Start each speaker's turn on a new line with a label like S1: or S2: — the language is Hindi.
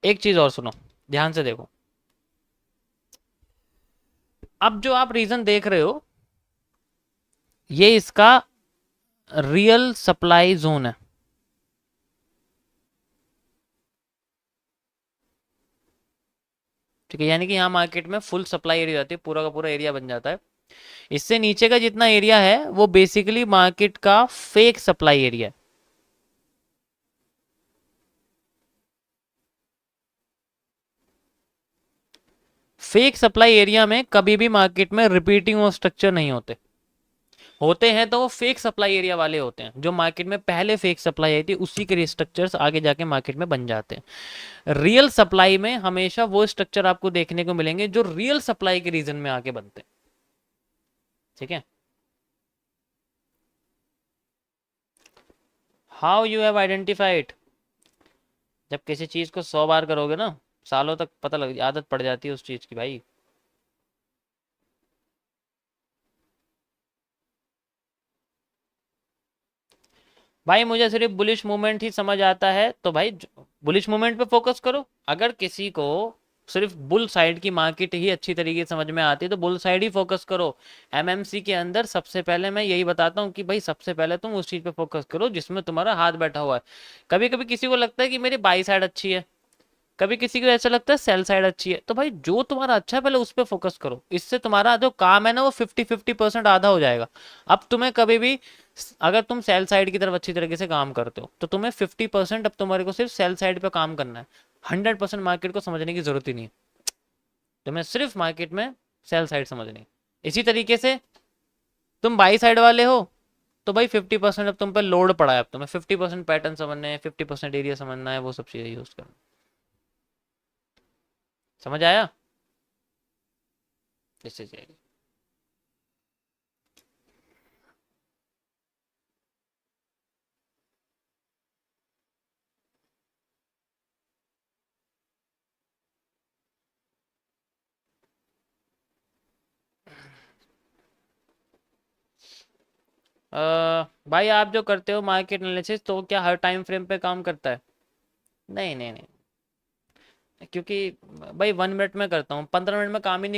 S1: एक चीज और सुनो, ध्यान से देखो। अब जो आप रीजन देख रहे हो, ये इसका रियल सप्लाई जोन है। ठीक है, यानी कि यहाँ मार्केट में फुल सप्लाई एरिया जाती है, पूरा का पूरा एरिया बन जाता है। इससे नीचे का जितना एरिया है वो बेसिकली मार्केट का फेक सप्लाई एरिया है। फेक सप्लाई एरिया में कभी भी मार्केट में रिपीटिंग ऑफ स्ट्रक्चर नहीं होते। होते हैं तो वो फेक सप्लाई एरिया वाले होते हैं, जो मार्केट में पहले फेक सप्लाई आई थी उसी के स्ट्रक्चर्स आगे जाके मार्केट में बन जाते हैं। रियल सप्लाई में हमेशा वो स्ट्रक्चर आपको देखने को मिलेंगे जो रियल सप्लाई के रीजन में आके बनते हैं। ठीक है। How you have identified? जब किसी चीज को 100 बार करोगे ना, सालों तक पता लग, आदत पड़ जाती है उस चीज की भाई। भाई मुझे सिर्फ बुलिश मूवमेंट ही समझ आता है, तो भाई बुलिश मूवमेंट पे फोकस करो। अगर किसी को सिर्फ बुल साइड की मार्केट ही अच्छी तरीके से समझ में आती है तो बुल साइड ही फोकस करो। एमएमसी के अंदर सबसे पहले मैं यही बताता हूँ कि भाई सबसे पहले तुम उस चीज पे फोकस करो जिसमें तुम्हारा हाथ बैठा हुआ है। कभी कभी किसी को लगता है कि मेरी बाई साइड अच्छी है, कभी किसी को ऐसा लगता है सेल साइड अच्छी है, तो भाई जो तुम्हारा अच्छा है पहले उस पर फोकस करो। इससे तुम्हारा जो काम है ना वो 50-50% आधा हो जाएगा। अब तुम्हें कभी भी, अगर तुम सेल साइड की तरफ अच्छी तरीके से काम करते हो तो तुम्हें 50% अब तुम्हारे को सिर्फ सेल साइड पे काम करना है। 100% मार्केट को समझने की जरूरत ही नहीं है। तुम्हें सिर्फ मार्केट में सेल साइड समझनी है। इसी तरीके से तुम बाई साइड वाले हो तो भाई 50% अब तुम पे लोड पड़ा है, अब तुम्हें 50% पैटर्न समझना है, 50% एरिया समझना है, वो सब चीजें यूज करना। समझ आया? इससे चाहिए। भाई आप जो करते हो मार्केट एनालिसिस, तो क्या हर टाइम फ्रेम पे काम करता है? नहीं नहीं नहीं, क्योंकि भाई 1 मिनट में करता हूँ, 15 मिनट में काम ही नहीं